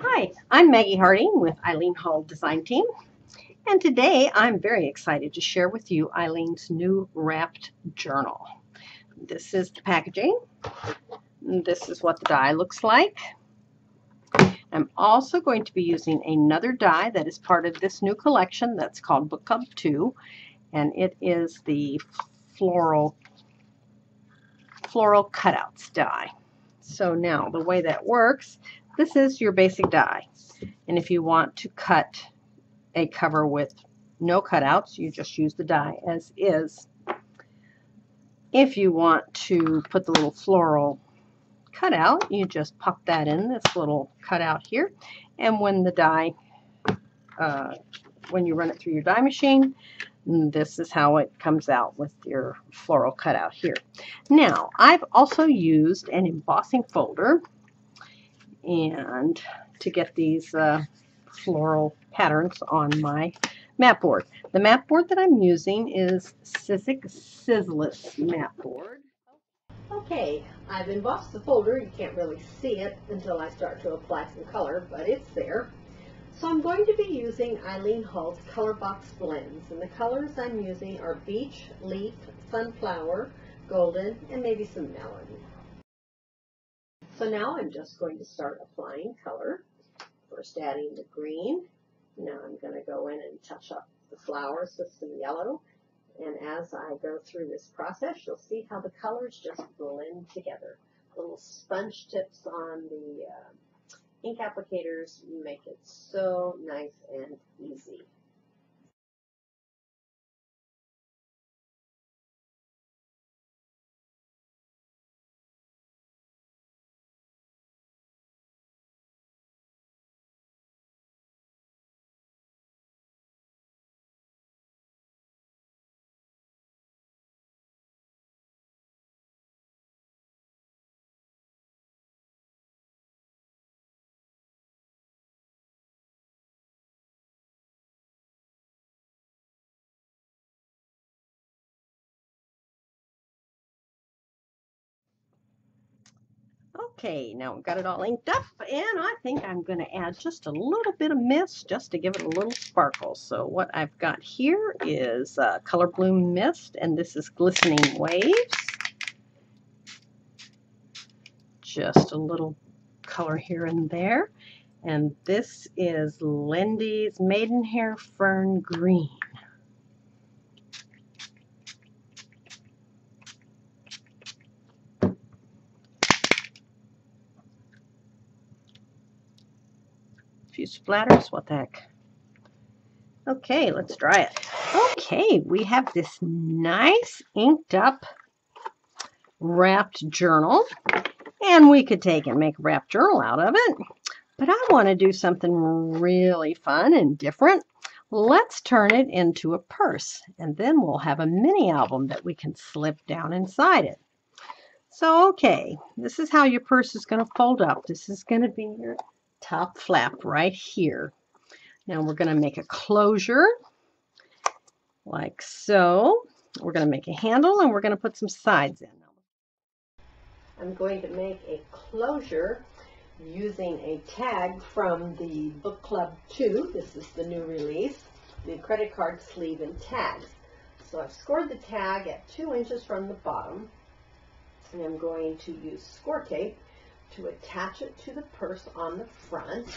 Hi, I'm Maggie Harding with Eileen Hall Design Team, and today I'm very excited to share with you Eileen's new wrapped journal. This is the packaging. This is what the die looks like. I'm also going to be using another die that is part of this new collection that's called Book Club 2, and it is the floral cutouts die. So now the way that works, this is your basic die, and if you want to cut a cover with no cutouts, you just use the die as is. If you want to put the little floral cutout, you just pop that in this little cutout here, and when the die, when you run it through your die machine, this is how it comes out with your floral cutout here. Now, I've also used an embossing folder and to get these floral patterns on my mat board. The mat board that I'm using is Sizzless mat board. Okay, I've embossed the folder. You can't really see it until I start to apply some color, but it's there. So I'm going to be using Eileen Hall's Color Box Blends, and the colors I'm using are Beach, Leaf, Sunflower, Golden, and maybe some Melon. So now I'm just going to start applying color. First adding the green. Now I'm going to go in and touch up the flowers with some yellow. And as I go through this process, you'll see how the colors just blend together. Little sponge tips on the ink applicators make it so nice and easy. Okay, now we've got it all inked up, and I think I'm going to add just a little bit of mist just to give it a little sparkle. So what I've got here is Color Bloom Mist, and this is Glistening Waves. Just a little color here and there. And this is Lindy's Maidenhair Fern Green. Few splatters, what the heck. Okay, let's dry it. Okay, we have this nice inked up wrapped journal, and we could take and make a wrapped journal out of it, but I want to do something really fun and different. Let's turn it into a purse, and then we'll have a mini album that we can slip down inside it. So, okay, this is how your purse is going to fold up. This is going to be your top flap right here. Now we're going to make a closure like so. We're going to make a handle, and we're going to put some sides in. I'm going to make a closure using a tag from the Book Club 2. This is the new release, the credit card sleeve and tags. So I've scored the tag at 2 inches from the bottom, and I'm going to use score tape to attach it to the purse on the front.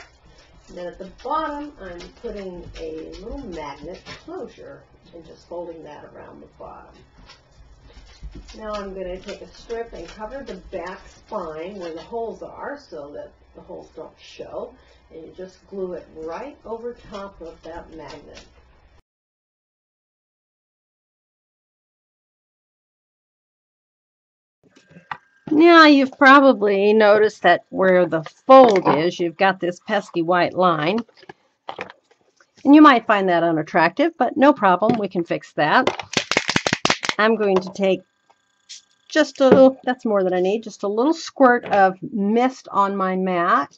And then at the bottom, I'm putting a little magnet closure and just folding that around the bottom. Now I'm going to take a strip and cover the back spine where the holes are so that the holes don't show, and you just glue it right over top of that magnet. Now you've probably noticed that where the fold is, you've got this pesky white line. And you might find that unattractive, but no problem, we can fix that. I'm going to take just a little, that's more than I need, just a little squirt of mist on my mat,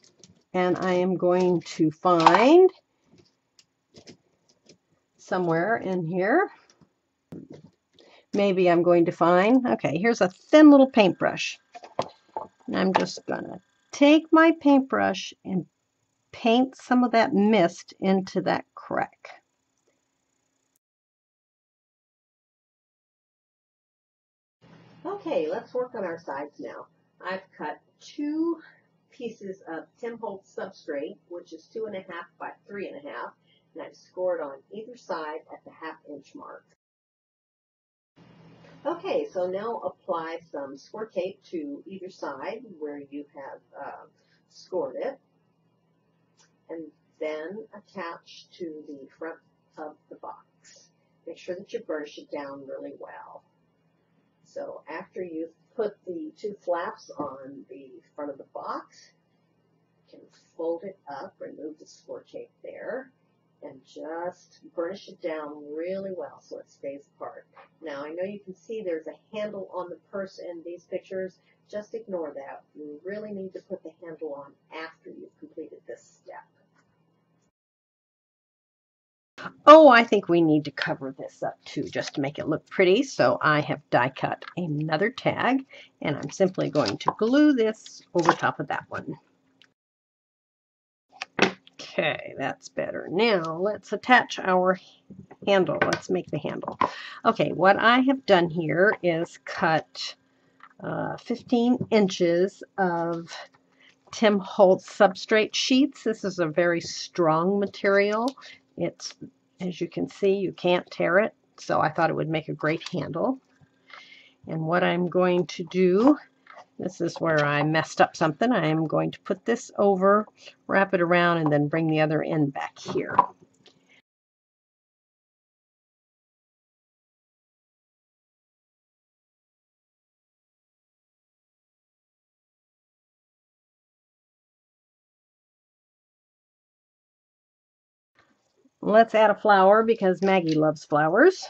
and I am going to find somewhere in here, maybe I'm going to find, okay, here's a thin little paintbrush, and I'm just gonna take my paintbrush and paint some of that mist into that crack. Okay, let's work on our sides now. I've cut 2 pieces of Tim Holtz substrate, which is 2.5 by 3.5, and I've scored on either side at the 1/2 inch mark. Okay, so now apply some score tape to either side where you have scored it, and then attach to the front of the box. Make sure that you burnish it down really well. So after you've put the 2 flaps on the front of the box, you can fold it up, remove the score tape there, and just burnish it down really well so it stays apart. Now I know you can see there's a handle on the purse in these pictures. Just ignore that. You really need to put the handle on after you've completed this step. Oh, I think we need to cover this up too, just to make it look pretty. So I have die cut another tag, and I'm simply going to glue this over top of that one. Okay, that's better. Now let's attach our handle. Let's make the handle. Okay, what I have done here is cut 15 inches of Tim Holtz substrate sheets. This is a very strong material. It's, as you can see, you can't tear it, so I thought it would make a great handle. And what I'm going to do, this is where I messed up something. I am going to put this over, wrap it around, and then bring the other end back here. Let's add a flower because Maggie loves flowers.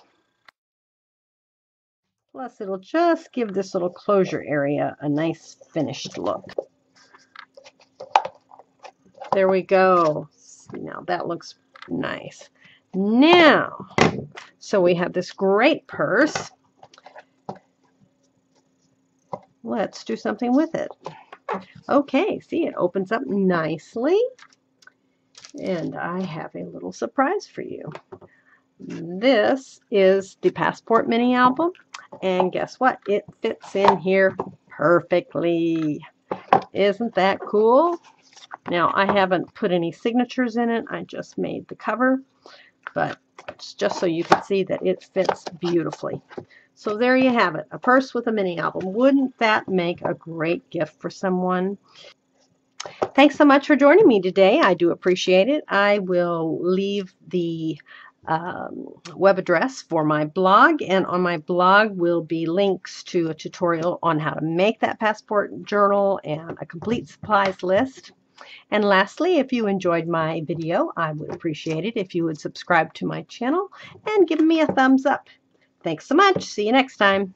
Plus, it'll just give this little closure area a nice finished look. There we go. Now that looks nice. Now, so we have this great purse. Let's do something with it. Okay, see, it opens up nicely. And I have a little surprise for you. This is the Passport mini album. And guess what? It fits in here perfectly. Isn't that cool? Now, I haven't put any signatures in it. I just made the cover. But it's just so you can see that it fits beautifully. So there you have it. A purse with a mini album. Wouldn't that make a great gift for someone? Thanks so much for joining me today. I do appreciate it. I will leave the web address for my blog, and on my blog will be links to a tutorial on how to make that passport journal and a complete supplies list. And lastly, if you enjoyed my video, I would appreciate it if you would subscribe to my channel and give me a thumbs up. Thanks so much. See you next time.